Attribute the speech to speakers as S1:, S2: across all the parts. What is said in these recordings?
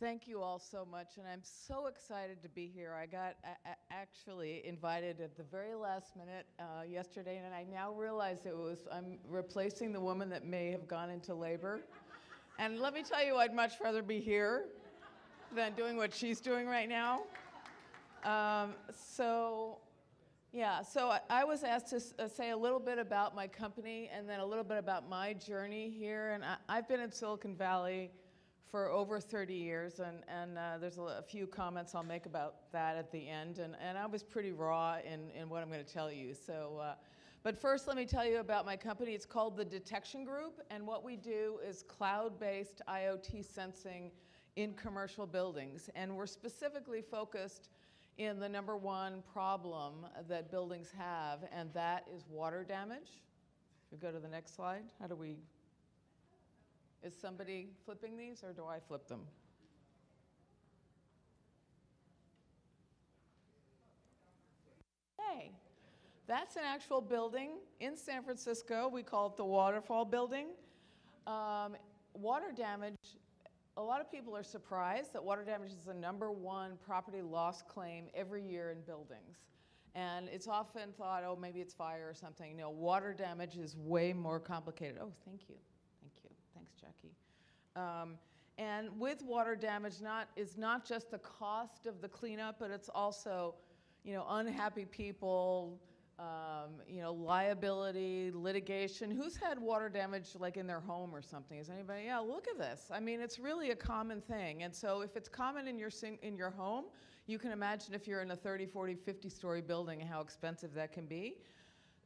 S1: Thank you all so much, and I'm so excited to be here. I got actually invited at the very last minute yesterday, and I now realize I'm replacing the woman that may have gone into labor. And let me tell you, I'd much rather be here than doing what she's doing right now. So I was asked to say a little bit about my company and then a little bit about my journey here. And I've been in Silicon Valley for over 30 years, and there's a few comments I'll make about that at the end. And I was pretty raw in what I'm going to tell you. But first, let me tell you about my company. It's called the Detection Group, and what we do is cloud-based IoT sensing in commercial buildings. And we're specifically focused in the number one problem that buildings have, and that is water damage. If we go to the next slide, is somebody flipping these, or do I flip them? Hey, that's an actual building in San Francisco. We call it the Waterfall Building. Water damage, a lot of people are surprised that water damage is the number one property loss claim every year in buildings. And it's often thought, oh, maybe it's fire or something. No, water damage is way more complicated. Oh, thank you. Thank you. Thanks, Jackie. And with water damage, is not just the cost of the cleanup, but it's also, unhappy people, liability, litigation. Who's had water damage like in their home or something? Is anybody? Yeah, look at this. I mean, it's really a common thing. And so if it's common in your home, you can imagine if you're in a 30, 40, 50-story building, how expensive that can be.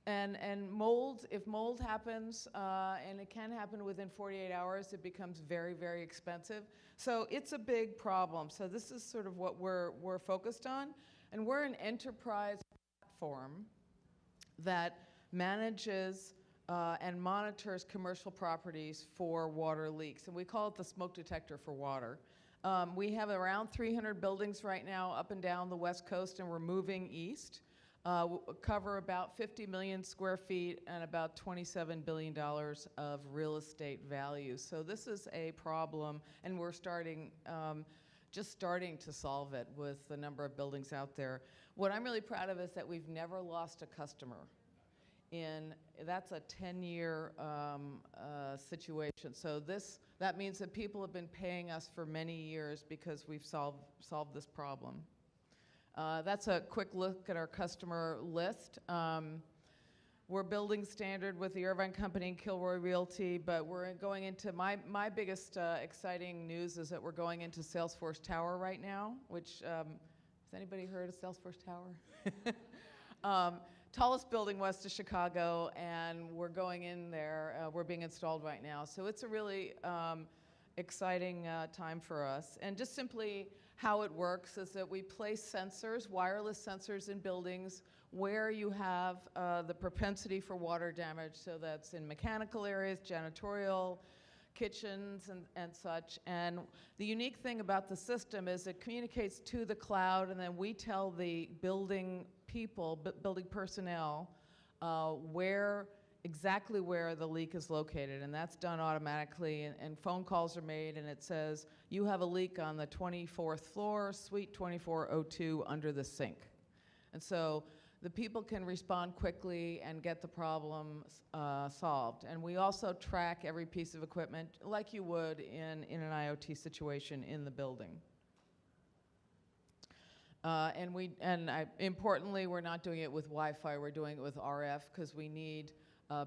S1: And mold, if mold happens, and it can happen within 48 hours, it becomes very, very expensive. So it's a big problem. So this is sort of what we're focused on. And we're an enterprise platform that manages and monitors commercial properties for water leaks. And we call it the smoke detector for water. We have around 300 buildings right now up and down the West Coast, and we're moving east. Cover about 50 million square feet and about $27 billion of real estate value. So this is a problem, and we're just starting to solve it with the number of buildings out there. What I'm really proud of is that we've never lost a customer. That's a 10-year situation. So that means that people have been paying us for many years because we've solved this problem. That's a quick look at our customer list. We're building standard with the Irvine Company and Kilroy Realty, but we're going into, my biggest exciting news is that we're going into Salesforce Tower right now, which, has anybody heard of Salesforce Tower? Tallest building west of Chicago, and we're going in there. We're being installed right now. So it's a really exciting time for us. And just simply how it works is that we place sensors, wireless sensors in buildings where you have the propensity for water damage. So that's in mechanical areas, janitorial, kitchens, and such. And the unique thing about the system is it communicates to the cloud, and then we tell the building people, building personnel, exactly where the leak is located, and that's done automatically, and phone calls are made, and it says, you have a leak on the 24th floor, suite 2402, under the sink. And so the people can respond quickly and get the problem solved. And we also track every piece of equipment like you would in an IoT situation in the building. Importantly, we're not doing it with Wi-Fi, we're doing it with RF because we need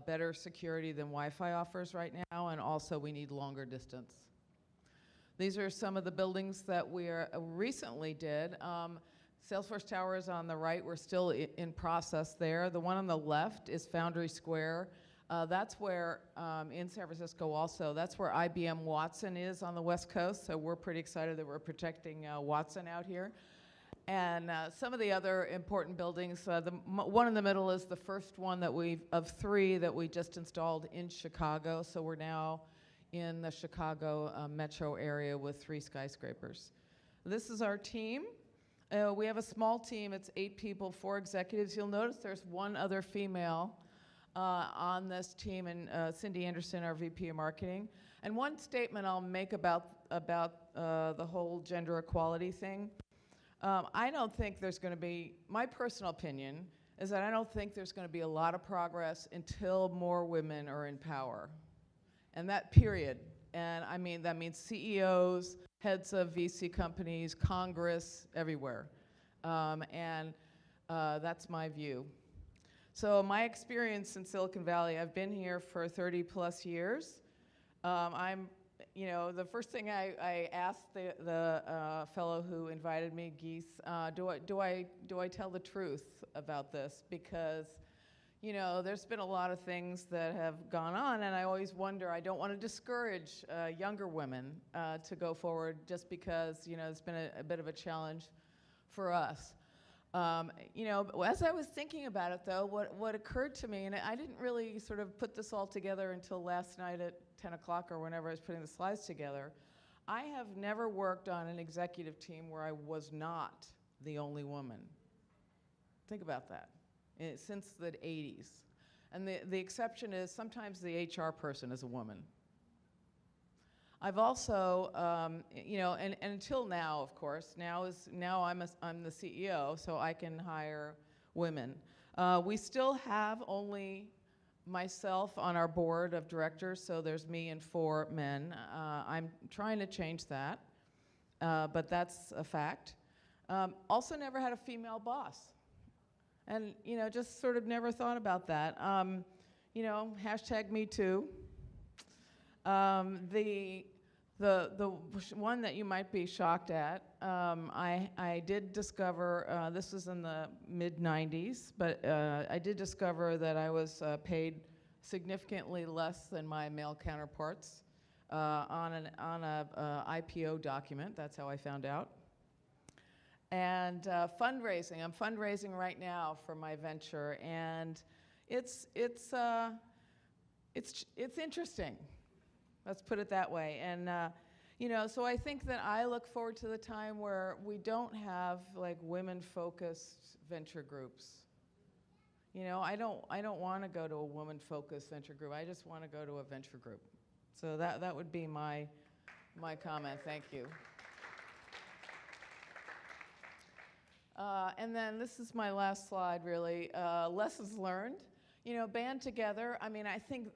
S1: better security than Wi-Fi offers right now, and also we need longer distance. These are some of the buildings that we recently did. Salesforce Tower is on the right. We're still in process there. The one on the left is Foundry Square. That's where, in San Francisco also, that's where IBM Watson is on the West Coast, so we're pretty excited that we're protecting Watson out here. And some of the other important buildings, the one in the middle is the first one of three that we just installed in Chicago. So we're now in the Chicago metro area with 3 skyscrapers. This is our team. We have a small team. It's 8 people, 4 executives. You'll notice there's one other female on this team, and Cindy Anderson, our VP of Marketing. And one statement I'll make about the whole gender equality thing. I don't think there's going to be, my personal opinion is that I don't think there's going to be a lot of progress until more women are in power. And that period. And I mean, that means CEOs, heads of VC companies, Congress, everywhere. That's my view. So my experience in Silicon Valley, I've been here for 30 plus years. The first thing I asked the fellow who invited me, Geese, do I tell the truth about this? Because, there's been a lot of things that have gone on, and I always wonder, I don't want to discourage younger women to go forward just because, it's been a bit of a challenge for us. As I was thinking about it, though, what occurred to me, and I didn't really sort of put this all together until last night at 10 o'clock or whenever I was putting the slides together, I have never worked on an executive team where I was not the only woman. Think about that. Since the 80s. And the exception is sometimes the HR person is a woman. I've also, and until now, of course, now I'm the CEO, so I can hire women. We still have only myself on our board of directors, so there's me and 4 men. I'm trying to change that, but that's a fact. Also never had a female boss. And, just sort of never thought about that. Hashtag me too. The one that you might be shocked at, I did discover, this was in the mid-90s, but I did discover that I was paid significantly less than my male counterparts on a IPO document. That's how I found out. And fundraising. I'm fundraising right now for my venture, and it's interesting. Let's put it that way. And so I think that I look forward to the time where we don't have like women-focused venture groups. I don't want to go to a woman-focused venture group. I just want to go to a venture group. So that would be my comment. Thank you. And then this is my last slide, really. Lessons learned. Band together. I mean, I think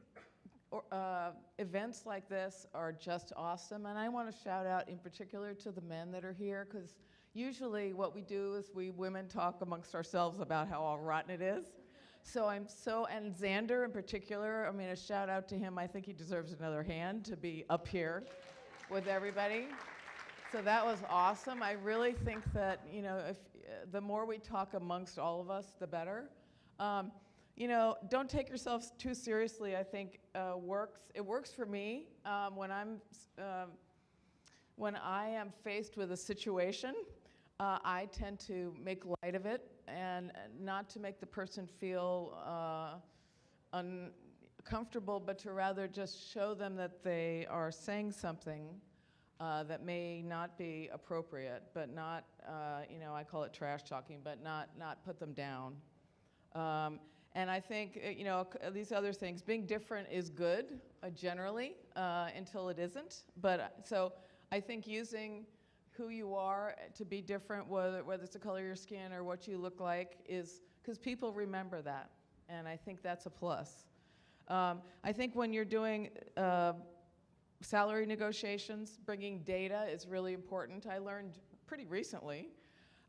S1: events like this are just awesome. And I want to shout out in particular to the men that are here, because usually what we do is we women talk amongst ourselves about how all rotten it is. And Xander in particular, I mean, a shout out to him. I think he deserves another hand to be up here with everybody. So that was awesome. I really think that, if the more we talk amongst all of us, the better. Don't take yourselves too seriously. I think it works for me when I am faced with a situation. I tend to make light of it and not to make the person feel uncomfortable, but to rather just show them that they are saying something that may not be appropriate, but not, I call it trash talking, but not put them down. And I think, these other things, being different is good, generally, until it isn't. But so I think using who you are to be different, whether it's the color of your skin or what you look like, is because people remember that. And I think that's a plus. I think when you're doing salary negotiations, bringing data is really important. I learned pretty recently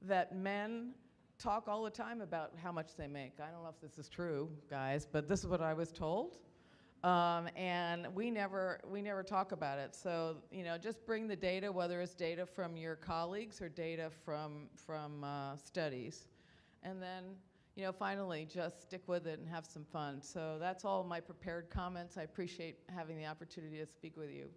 S1: that men talk all the time about how much they make. I don't know if this is true, guys, but this is what I was told. And we never talk about it. So, just bring the data, whether it's data from your colleagues or data from studies. And then, finally, just stick with it and have some fun. So that's all my prepared comments. I appreciate having the opportunity to speak with you.